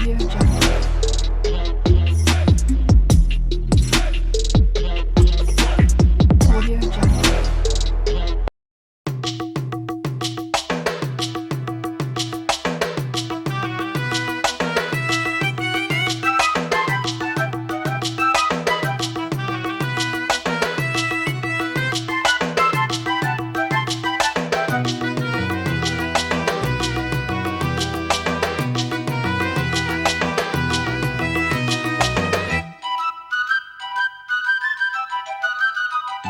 Audio Jungle. Audio Jungle.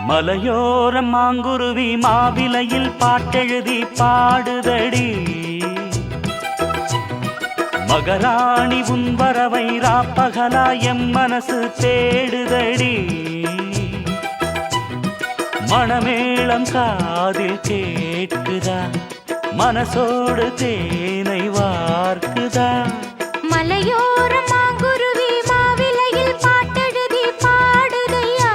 மலையோர மாங்குருவி மாவிலையில் பாட்டெழுதி பாடுதடி. மகராணி உன் வரவை ராப்பகலா M மனசு தேடுதடி. மணமேளம் காதில் கேட்குதா, மனசோடு தேனை வார்க்குதா. மலையோர மாங்குருவி மாவிலையில் பாட்டெழுதி பாடுதையா.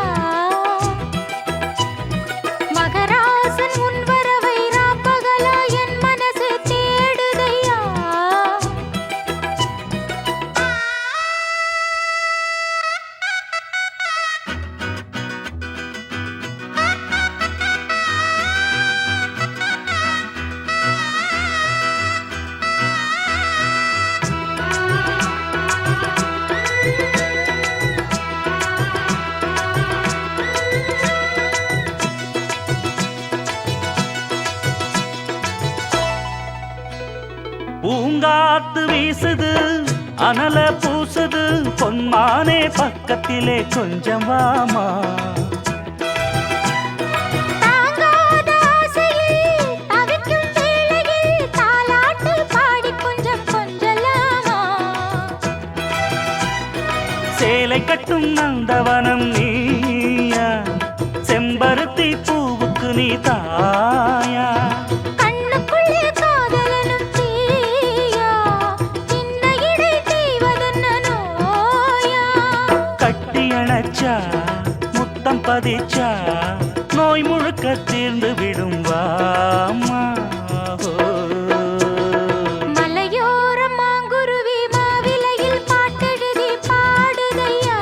மகராசன் உன் வரவை ராப்பகலா என் மனசு தேடுதையா. பூங்காத்து வீசுது, அனல பூசுது, பொன்மானே பக்கத்திலே கொஞ்சம் வாமா. தாங்காத ஆசையில் தவிக்கும் வேளையில் தாலாட்டு பாடி கொஞ்சம் கொஞ்சலாமா. சேலை கட்டும் நந்தவனம் நீயா, செம்பருத்தி பூவுக்கு நீ தாயா. கண்ணுக்குள்ளே காதலனும் தீயா, சின்ன இடை தீவதென்ன நோயா. கட்டி அணைச்சா முத்தம் பதிச்சா நோய் முழுக்க தீர்ந்து விடும் வாமா. மலையோர மாங்குருவி மாவிலையில் பாட்டெழுதி பாடுதையா.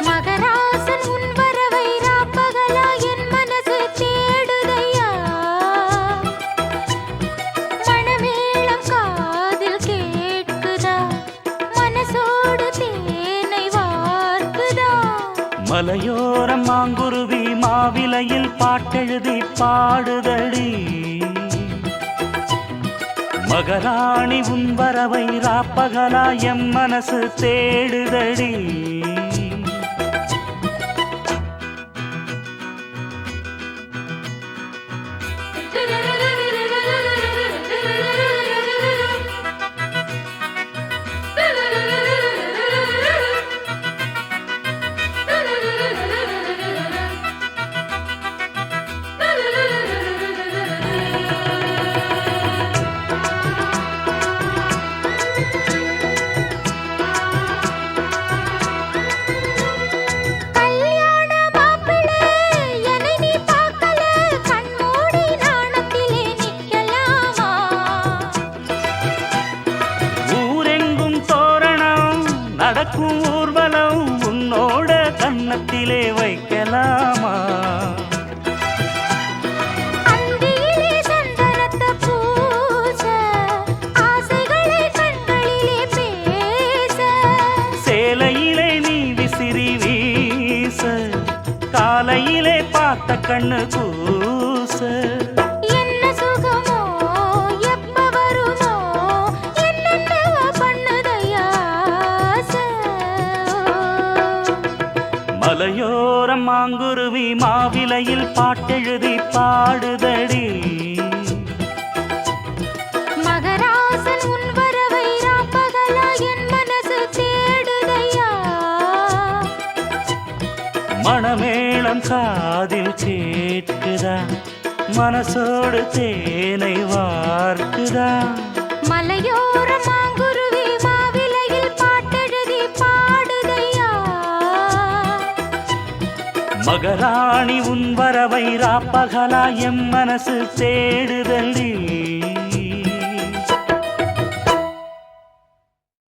மகராசன் உன் வரவை ராப்பகலா என் மனசு தேடுதையா. மணமேளம் காதில் கேட்குதா, மனசோடு தேனை வார்க்குதா. மலையோர மாங்குருவி மாவிலையில் பாட்டெழுதி பாடுதடி. மகராணி உன் வரவை ராப்பகலா எம் மனசு தேடுதடி. கல்யாண மாப்பிள்ளை என்னை நீ பார்க்கல, கண்மூடி நாணத்திலே நிக்கலாமா. ஊரெங்கும் தோரணம் நடக்கும் ஊர்வலம் உன்னோட கன்னத்திலே வைக்கலாமா. அந்தியிலே சந்தனத்தை பூச, ஆசைகளை கண்களிலே பேச. சேலையிலே நீ விசிறி வீச, காலையிலே பார்த்த கண்ணு கூச. என்ன சுகமோ எப்ப வருமோ, என்னென்னவோ பண்ணுதையா ஆசை. மலையோர மாங்குருவி மாவிலையில் பாட்டெழுதி பாடுதடி. மகராசன் உன் வரவை ராப்பகலா என் மனசு தேடுதையா. மணமேளம் காதில் கேட்குதா, மனசோடு தேனை வார்க்குதா. மலையோர மாங்குருவி மாவிலையில் பாட்டெழுதி பாடுதையா. மகராணி உன் வரவை ராப்பகலா எம் மனசு தேடுதடி.